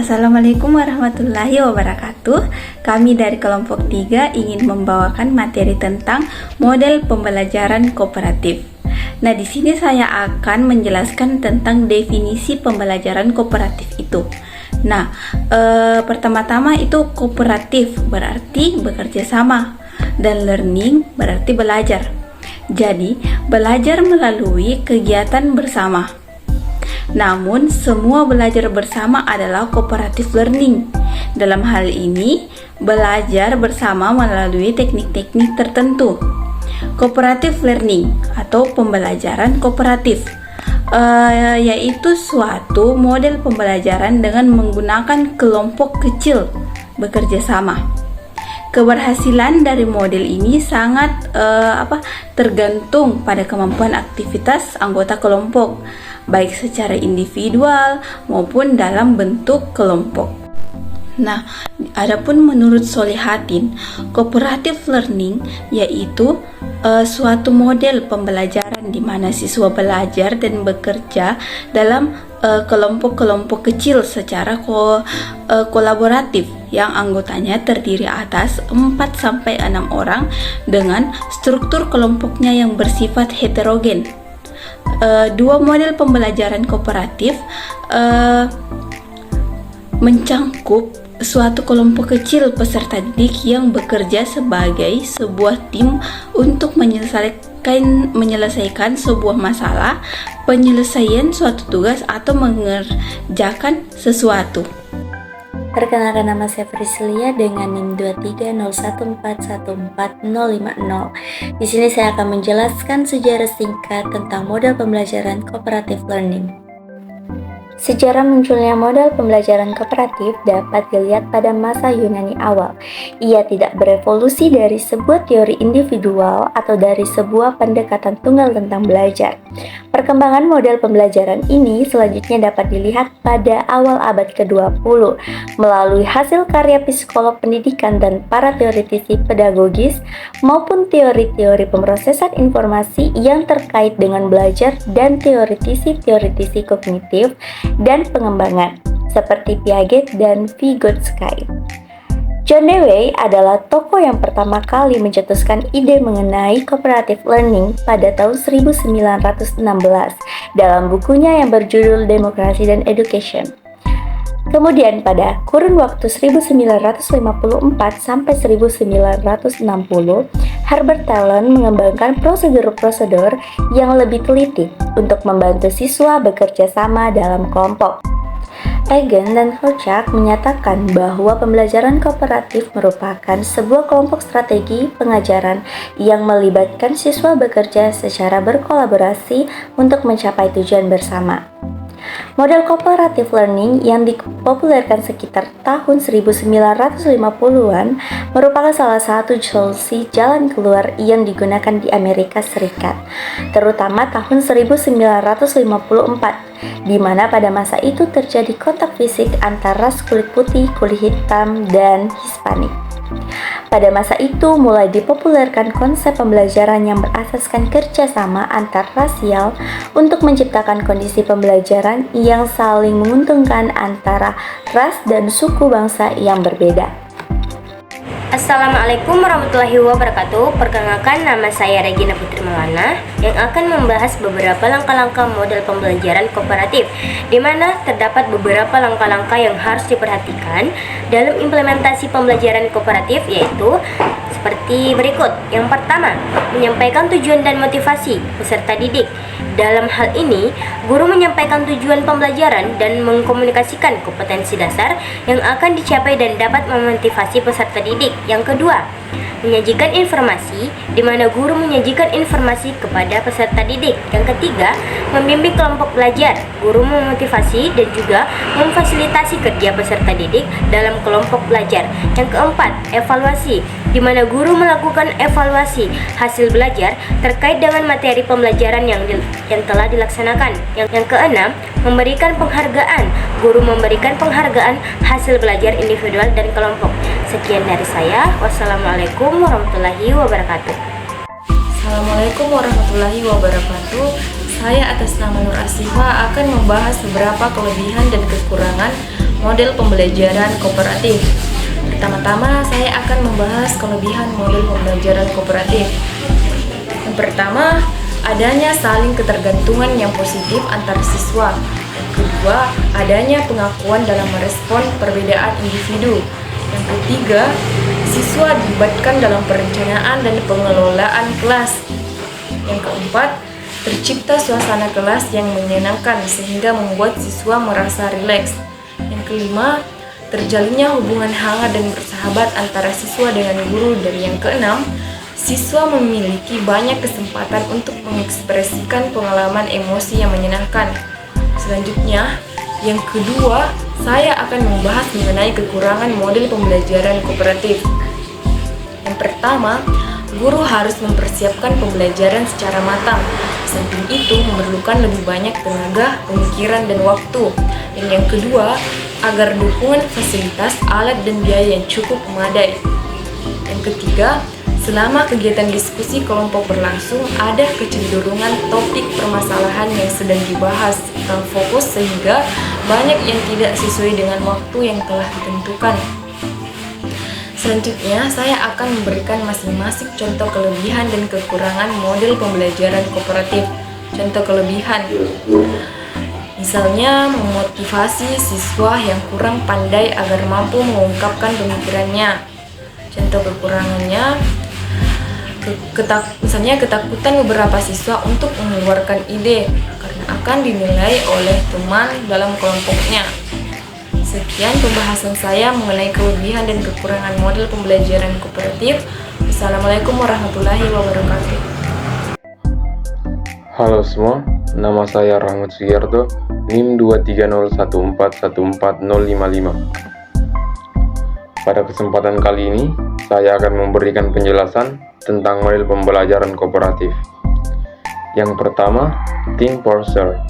Assalamualaikum warahmatullahi wabarakatuh. Kami dari kelompok 3 ingin membawakan materi tentang model pembelajaran kooperatif. Nah, di sini saya akan menjelaskan tentang definisi pembelajaran kooperatif itu. Nah, pertama-tama itu kooperatif berarti bekerja sama dan learning berarti belajar. Jadi, belajar melalui kegiatan bersama. Namun, semua belajar bersama adalah cooperative learning. Dalam hal ini, belajar bersama melalui teknik-teknik tertentu. Cooperative learning atau pembelajaran kooperatif yaitu suatu model pembelajaran dengan menggunakan kelompok kecil bekerja sama. Keberhasilan dari model ini sangat tergantung pada kemampuan aktivitas anggota kelompok, baik secara individual maupun dalam bentuk kelompok. Nah, adapun menurut Solihatin, cooperative learning yaitu suatu model pembelajaran di mana siswa belajar dan bekerja dalam kelompok-kelompok kecil secara kolaboratif yang anggotanya terdiri atas 4-6 orang dengan struktur kelompoknya yang bersifat heterogen. Dua model pembelajaran kooperatif mencangkup suatu kelompok kecil peserta didik yang bekerja sebagai sebuah tim untuk menyelesaikan sebuah masalah, penyelesaian suatu tugas atau mengerjakan sesuatu. Perkenalkan, nama saya Priscilia dengan NIM 23014145050. Di sini saya akan menjelaskan sejarah singkat tentang model pembelajaran cooperative learning. Sejarah munculnya model pembelajaran kooperatif dapat dilihat pada masa Yunani awal. Ia tidak berevolusi dari sebuah teori individual atau dari sebuah pendekatan tunggal tentang belajar. Perkembangan model pembelajaran ini selanjutnya dapat dilihat pada awal abad ke-20 melalui hasil karya psikolog pendidikan dan para teoretisi pedagogis maupun teori-teori pemrosesan informasi yang terkait dengan belajar dan teoretisi kognitif dan pengembangan seperti Piaget dan Vygotsky. John Dewey adalah tokoh yang pertama kali mencetuskan ide mengenai cooperative learning pada tahun 1916 dalam bukunya yang berjudul Demokrasi dan Education. Kemudian pada kurun waktu 1954 sampai 1960, Herbert Talon mengembangkan prosedur-prosedur yang lebih teliti untuk membantu siswa bekerja sama dalam kelompok. Egan dan Hochak menyatakan bahwa pembelajaran kooperatif merupakan sebuah kelompok strategi pengajaran yang melibatkan siswa bekerja secara berkolaborasi untuk mencapai tujuan bersama. Model cooperative learning yang dipopulerkan sekitar tahun 1950-an merupakan salah satu solusi jalan keluar yang digunakan di Amerika Serikat, terutama tahun 1954, di mana pada masa itu terjadi kontak fisik antara ras kulit putih, kulit hitam, dan Hispanik. Pada masa itu mulai dipopulerkan konsep pembelajaran yang berasaskan kerjasama antar rasial untuk menciptakan kondisi pembelajaran yang saling menguntungkan antara ras dan suku bangsa yang berbeda. Assalamualaikum warahmatullahi wabarakatuh. Perkenalkan, nama saya Regina Putri Maulana yang akan membahas beberapa langkah-langkah model pembelajaran kooperatif, di mana terdapat beberapa langkah-langkah yang harus diperhatikan dalam implementasi pembelajaran kooperatif, yaitu seperti berikut. Yang pertama, menyampaikan tujuan dan motivasi peserta didik. Dalam hal ini, guru menyampaikan tujuan pembelajaran dan mengkomunikasikan kompetensi dasar yang akan dicapai dan dapat memotivasi peserta didik. Yang kedua, menyajikan informasi, di mana guru menyajikan informasi kepada peserta didik. Yang ketiga, membimbing kelompok belajar. Guru memotivasi dan juga memfasilitasi kerja peserta didik dalam kelompok belajar. Yang keempat, evaluasi, di mana guru melakukan evaluasi hasil belajar terkait dengan materi pembelajaran yang telah dilaksanakan. Yang keenam, memberikan penghargaan. Guru memberikan penghargaan hasil belajar individual dan kelompok. Sekian dari saya. Wassalamualaikum warahmatullahi wabarakatuh. Assalamualaikum warahmatullahi wabarakatuh. Saya atas nama Nur Asifa akan membahas beberapa kelebihan dan kekurangan model pembelajaran kooperatif. Pertama-tama saya akan membahas kelebihan model pembelajaran kooperatif. Yang pertama, adanya saling ketergantungan yang positif antar siswa. Yang kedua, adanya pengakuan dalam merespon perbedaan individu. Yang ketiga, siswa dilibatkan dalam perencanaan dan pengelolaan kelas. Yang keempat, tercipta suasana kelas yang menyenangkan sehingga membuat siswa merasa rileks. Yang kelima, terjalinnya hubungan hangat dan bersahabat antara siswa dengan guru. Dan yang keenam, siswa memiliki banyak kesempatan untuk mengekspresikan pengalaman emosi yang menyenangkan. Selanjutnya, yang kedua, saya akan membahas mengenai kekurangan model pembelajaran kooperatif. Yang pertama, guru harus mempersiapkan pembelajaran secara matang. Samping itu memerlukan lebih banyak tenaga, pemikiran, dan waktu. Dan yang kedua, agar dukungan fasilitas, alat, dan biaya yang cukup memadai. Yang ketiga, selama kegiatan diskusi kelompok berlangsung, ada kecenderungan topik permasalahan yang sedang dibahas kurang fokus sehingga banyak yang tidak sesuai dengan waktu yang telah ditentukan. Selanjutnya, saya akan memberikan masing-masing contoh kelebihan dan kekurangan model pembelajaran kooperatif. Contoh kelebihan, misalnya memotivasi siswa yang kurang pandai agar mampu mengungkapkan pemikirannya. Contoh kekurangannya, misalnya ketakutan beberapa siswa untuk mengeluarkan ide karena akan dinilai oleh teman dalam kelompoknya. Sekian pembahasan saya mengenai kelebihan dan kekurangan model pembelajaran kooperatif. Assalamualaikum warahmatullahi wabarakatuh. Halo semua, nama saya Rangut Sugiyarto, NIM 23014140055. Pada kesempatan kali ini, saya akan memberikan penjelasan tentang model pembelajaran kooperatif. Yang pertama, Think Parser.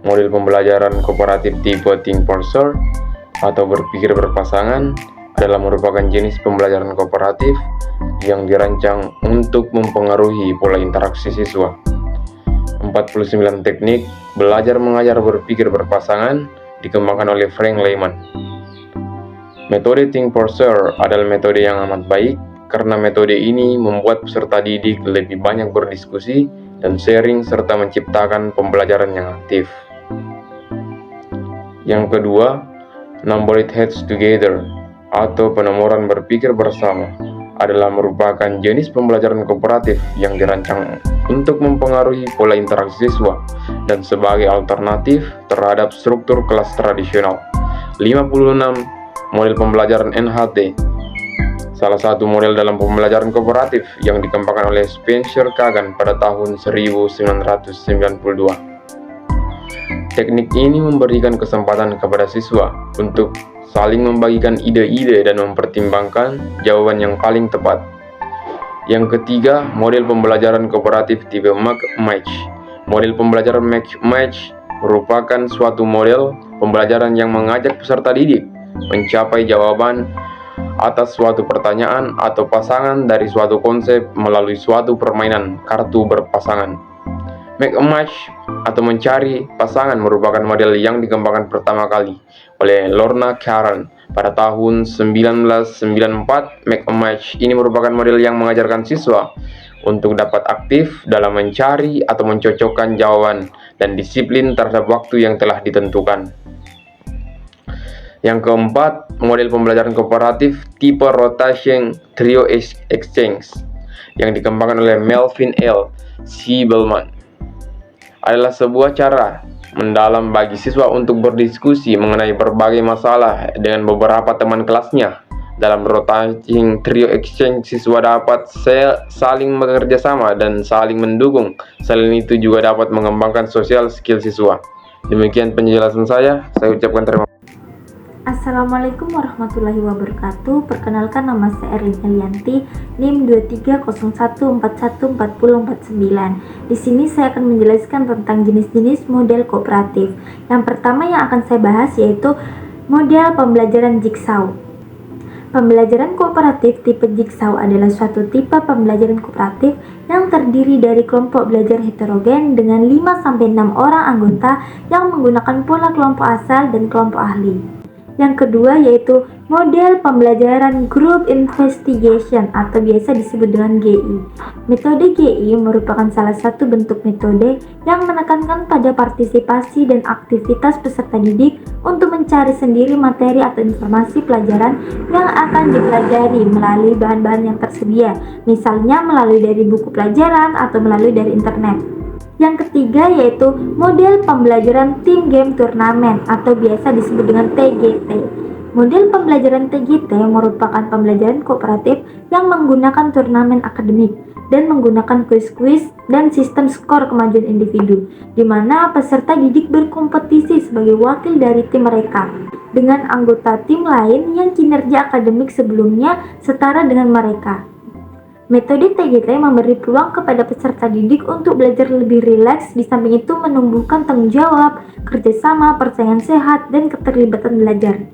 Model pembelajaran kooperatif tipe Think Parser atau berpikir berpasangan adalah merupakan jenis pembelajaran kooperatif yang dirancang untuk mempengaruhi pola interaksi siswa. 49 teknik belajar mengajar berpikir berpasangan dikembangkan oleh Frank Lehman. Metode Think Parser adalah metode yang amat baik karena metode ini membuat peserta didik lebih banyak berdiskusi dan sharing serta menciptakan pembelajaran yang aktif. Yang kedua, Number It Heads Together atau penomoran berpikir bersama adalah merupakan jenis pembelajaran kooperatif yang dirancang untuk mempengaruhi pola interaksi siswa dan sebagai alternatif terhadap struktur kelas tradisional. 56. Model pembelajaran NHT, salah satu model dalam pembelajaran kooperatif yang dikembangkan oleh Spencer Kagan pada tahun 1992. Teknik ini memberikan kesempatan kepada siswa untuk saling membagikan ide-ide dan mempertimbangkan jawaban yang paling tepat. Yang ketiga, model pembelajaran kooperatif tipe Match. Model pembelajaran Match merupakan suatu model pembelajaran yang mengajak peserta didik mencapai jawaban atas suatu pertanyaan atau pasangan dari suatu konsep melalui suatu permainan kartu berpasangan. Make a Match atau mencari pasangan merupakan model yang dikembangkan pertama kali oleh Lorna Karen pada tahun 1994. Make a Match ini merupakan model yang mengajarkan siswa untuk dapat aktif dalam mencari atau mencocokkan jawaban dan disiplin terhadap waktu yang telah ditentukan. Yang keempat, model pembelajaran kooperatif tipe Rotation Trio Exchange yang dikembangkan oleh Melvin L. Siebelman adalah sebuah cara mendalam bagi siswa untuk berdiskusi mengenai berbagai masalah dengan beberapa teman kelasnya. Dalam rotating trio exchange, siswa dapat saling bekerja sama dan saling mendukung. Selain itu juga dapat mengembangkan social skill siswa. Demikian penjelasan saya ucapkan terima kasih. Assalamualaikum warahmatullahi wabarakatuh. Perkenalkan, nama saya Erin Elianti, NIM 2301414049. Di sini saya akan menjelaskan tentang jenis-jenis model kooperatif. Yang pertama yang akan saya bahas yaitu model pembelajaran Jigsaw. Pembelajaran kooperatif tipe Jigsaw adalah suatu tipe pembelajaran kooperatif yang terdiri dari kelompok belajar heterogen dengan 5-6 orang anggota yang menggunakan pola kelompok asal dan kelompok ahli. Yang kedua yaitu model pembelajaran Group Investigation atau biasa disebut dengan GI. Metode GI merupakan salah satu bentuk metode yang menekankan pada partisipasi dan aktivitas peserta didik untuk mencari sendiri materi atau informasi pelajaran yang akan dipelajari melalui bahan-bahan yang tersedia, misalnya melalui dari buku pelajaran atau melalui dari internet. Yang ketiga yaitu model pembelajaran Team Game Turnamen atau biasa disebut dengan TGT. Model pembelajaran TGT merupakan pembelajaran kooperatif yang menggunakan turnamen akademik dan menggunakan kuis-kuis dan sistem skor kemajuan individu, di mana peserta didik berkompetisi sebagai wakil dari tim mereka dengan anggota tim lain yang kinerja akademik sebelumnya setara dengan mereka. Metode TGT memberi peluang kepada peserta didik untuk belajar lebih rileks, di samping itu menumbuhkan tanggung jawab, kerjasama, persaingan sehat, dan keterlibatan belajar.